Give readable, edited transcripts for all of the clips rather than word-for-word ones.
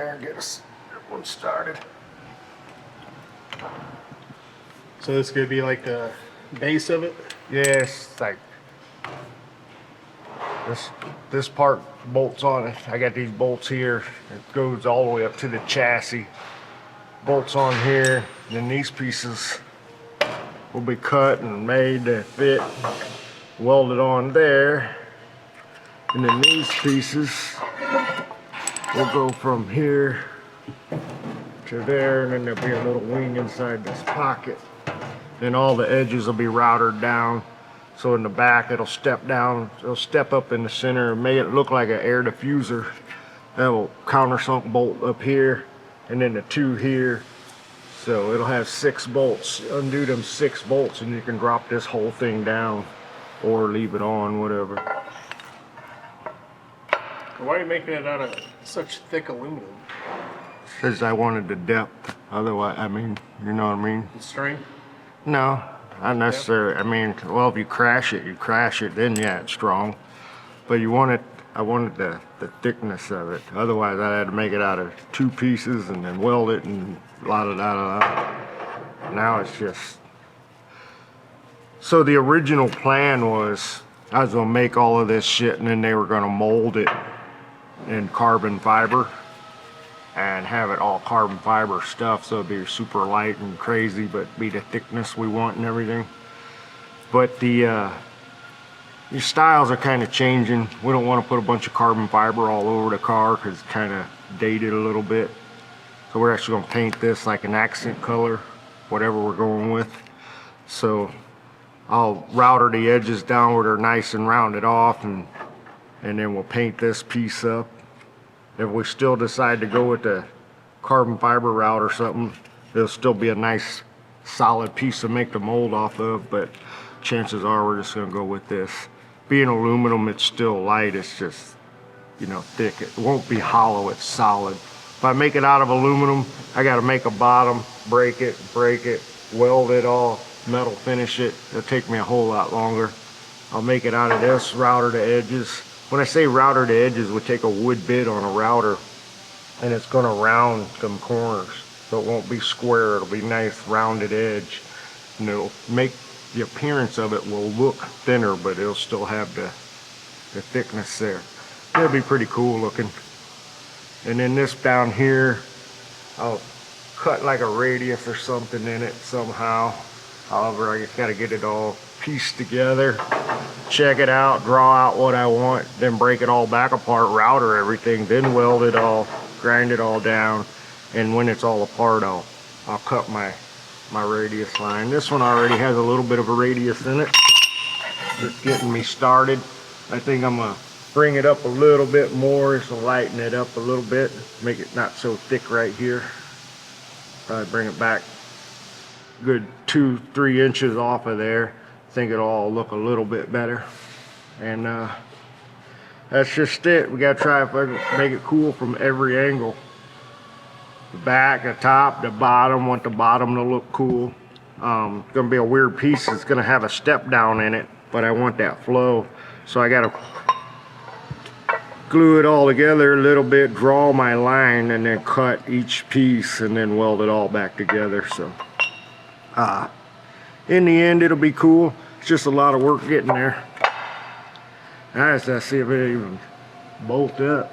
there and get us one started. So this could be like the base of it? Yes, like this part bolts on it. I got these bolts here. It goes all the way up to the chassis. Bolts on here. Then these pieces will be cut and made to fit, welded on there. And then these pieces will go from here to there, and then there'll be a little wing inside this pocket. Then all the edges will be routed down. So in the back, it'll step down, it'll step up in the center and make it look like an air diffuser. That will countersunk bolt up here, and then the two here. So it'll have 6 bolts. Undo them 6 bolts, and you can drop this whole thing down or leave it on, whatever. Why are you making it out of such thick aluminum? Because I wanted the depth. Otherwise, I mean, you know what I mean? The strength? No, not necessarily. I mean, well, if you crash it, then yeah, it's strong. But you want it, I wanted the thickness of it. Otherwise, I had to make it out of 2 pieces and then weld it and la da da da da. Now it's just. So the original plan was I was gonna make all of this shit and then they were gonna mold it in carbon fiber and have it all carbon fiber stuff, so it'd be super light and crazy, but be the thickness we want and everything. But the styles are kind of changing. We don't want to put a bunch of carbon fiber all over the car because it's kind of dated a little bit. So we're actually gonna paint this like an accent color, whatever we're going with. So I'll router the edges down where they're nice and rounded off, and then we'll paint this piece up. If we still decide to go with the carbon fiber route or something, it'll still be a nice solid piece to make the mold off of, but chances are we're just gonna go with this. Being aluminum, it's still light, it's just, you know, thick. It won't be hollow, it's solid. If I make it out of aluminum, I gotta make a bottom, break it, weld it all, metal finish it. It'll take me a whole lot longer. I'll make it out of this, router the edges. When I say router the edges, we take a wood bit on a router and it's gonna round some corners. So it won't be square, it'll be nice rounded edge. And it'll make the appearance of it will look thinner, but it'll still have the thickness there. It'll be pretty cool looking. And then this down here, I'll cut like a radius or something in it somehow. However, I just gotta get it all pieced together, check it out, draw out what I want, then break it all back apart, router everything, then weld it all, grind it all down, and when it's all apart, I'll cut my radius line. This one already has a little bit of a radius in it. Just getting me started. I think I'm gonna bring it up a little bit more, so lighten it up a little bit, make it not so thick right here. Probably bring it back good 2-3 inches off of there. I think it'll all look a little bit better. And that's just it. We gotta try to make it cool from every angle. The back, the top, the bottom. Want the bottom to look cool. It's gonna be a weird piece. It's gonna have a step down in it, but I want that flow. So I gotta glue it all together a little bit, draw my line, and then cut each piece and then weld it all back together. So in the end, it'll be cool. It's just a lot of work getting there. I just gotta see if it even bolts up.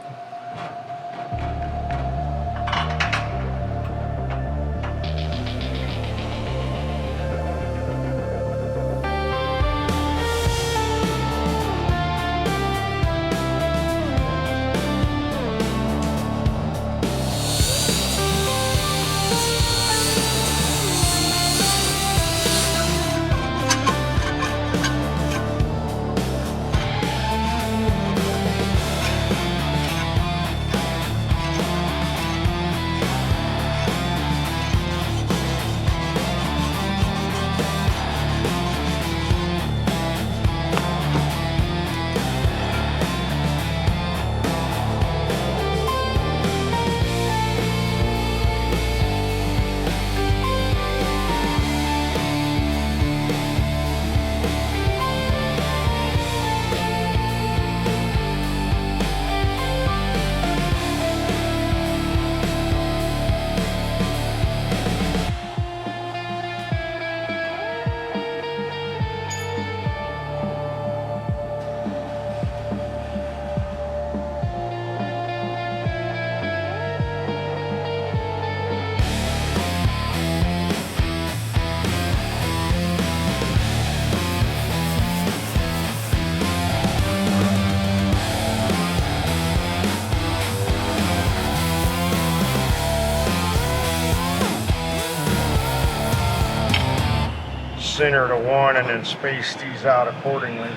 center to one and then space these out accordingly.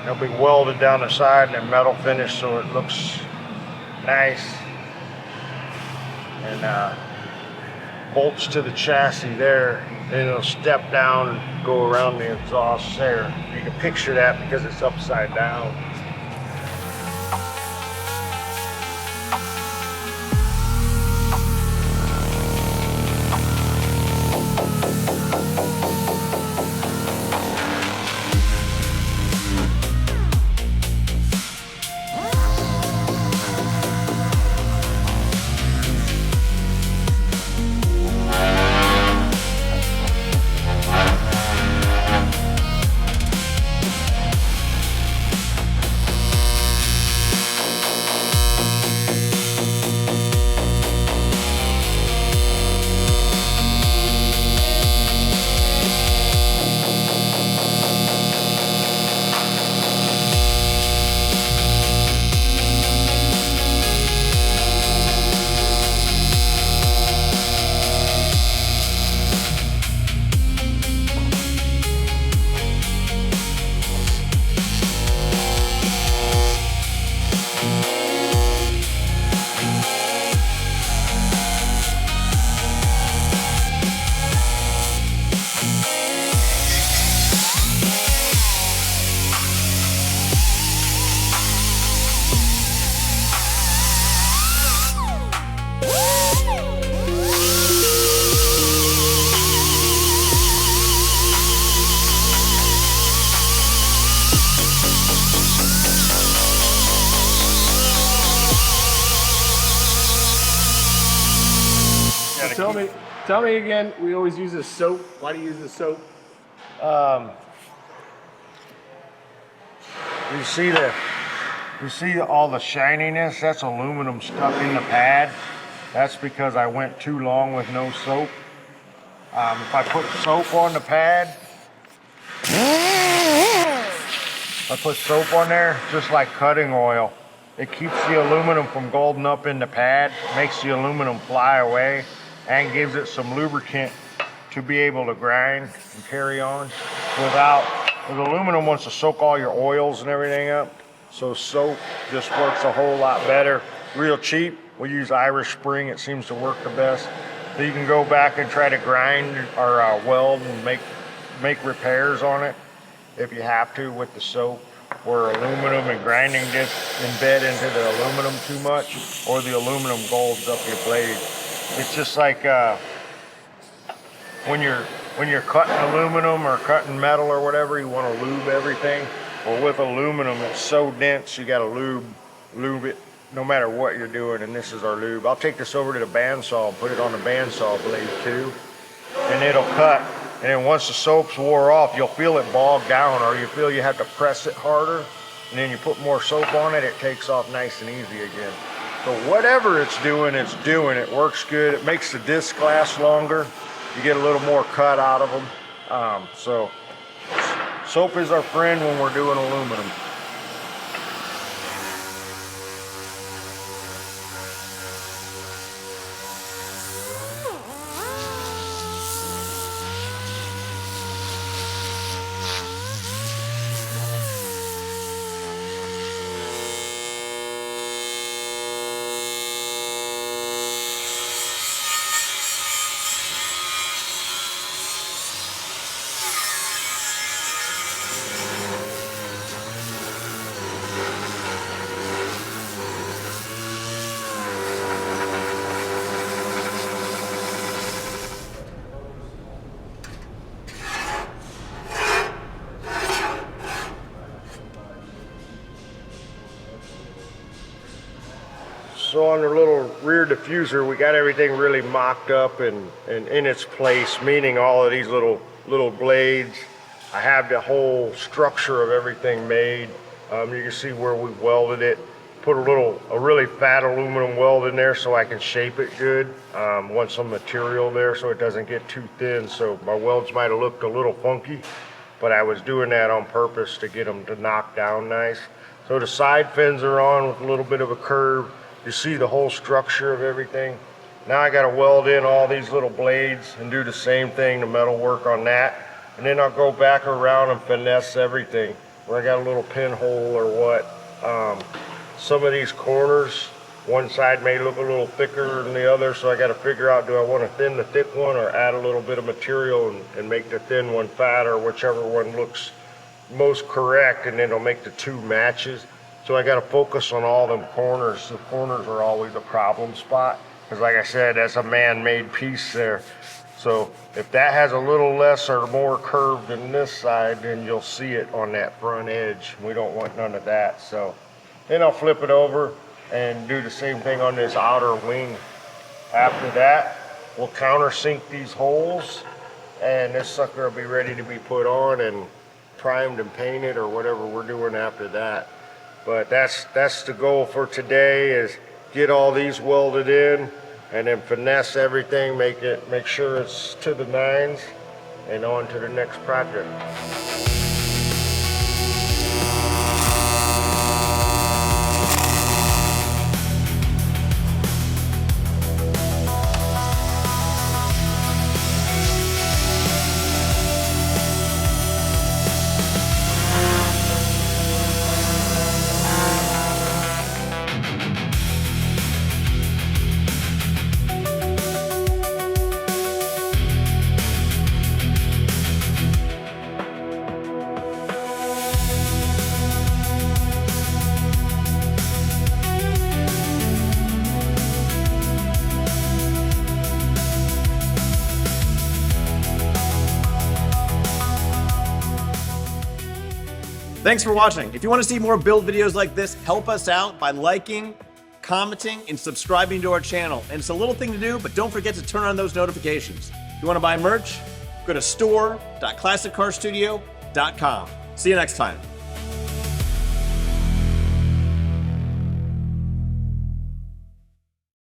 They'll be welded down the side and then metal finished so it looks nice. And bolts to the chassis there. Then it'll step down and go around the exhaust there. You can picture that because it's upside down. Tell me again, we always use this soap. Why do you use this soap? You see all the shininess? That's aluminum stuck in the pad. That's because I went too long with no soap. If I put soap on the pad, I put soap on there, just like cutting oil. It keeps the aluminum from golding up in the pad, makes the aluminum fly away, and gives it some lubricant to be able to grind and carry on with aluminum wants to soak all your oils and everything up. So soap just works a whole lot better. Real cheap. We use Irish Spring. It seems to work the best. So you can go back and try to grind or weld and make repairs on it if you have to with the soap, where aluminum and grinding just embed into the aluminum too much, or the aluminum golds up your blade. It's just like when you're cutting aluminum or cutting metal or whatever, you want to lube everything. Well, with aluminum, it's so dense, you got to lube it no matter what you're doing, and this is our lube. I'll take this over to the bandsaw and put it on the bandsaw blade too, and it'll cut. And then once the soap's wore off, you'll feel it bog down, or you feel you have to press it harder, and then you put more soap on it, it takes off nice and easy again. So whatever it's doing, it works good. It makes the disc last longer. You get a little more cut out of them. So soap is our friend when we're doing aluminum. So on the little rear diffuser, we got everything really mocked up and in its place, meaning all of these little blades. I have the whole structure of everything made. You can see where we welded it. Put a really fat aluminum weld in there so I can shape it good. Want some material there so it doesn't get too thin. So my welds might have looked a little funky, but I was doing that on purpose to get them to knock down nice. So the side fins are on with a little bit of a curve. You see the whole structure of everything. Now I gotta weld in all these little blades and do the same thing, the metal work on that. And then I'll go back around and finesse everything where I got a little pinhole or what. Some of these corners, one side may look a little thicker than the other, so I got to figure out, do I want to thin the thick one or add a little bit of material and make the thin one fatter, whichever one looks most correct, and then it'll make the two matches. So I got to focus on all them corners. The corners are always a problem spot, because like I said, that's a man-made piece there. So if that has a little less or more curve than this side, then you'll see it on that front edge. We don't want none of that. So then I'll flip it over and do the same thing on this outer wing. After that, we'll countersink these holes, and this sucker will be ready to be put on and primed and painted or whatever we're doing after that. But that's the goal for today, is get all these welded in and then finesse everything, make sure it's to the nines, and on to the next project. Thanks for watching. If you want to see more build videos like this, help us out by liking, commenting, and subscribing to our channel. And it's a little thing to do, but don't forget to turn on those notifications. If you want to buy merch, go to store.classiccarstudio.com. See you next time.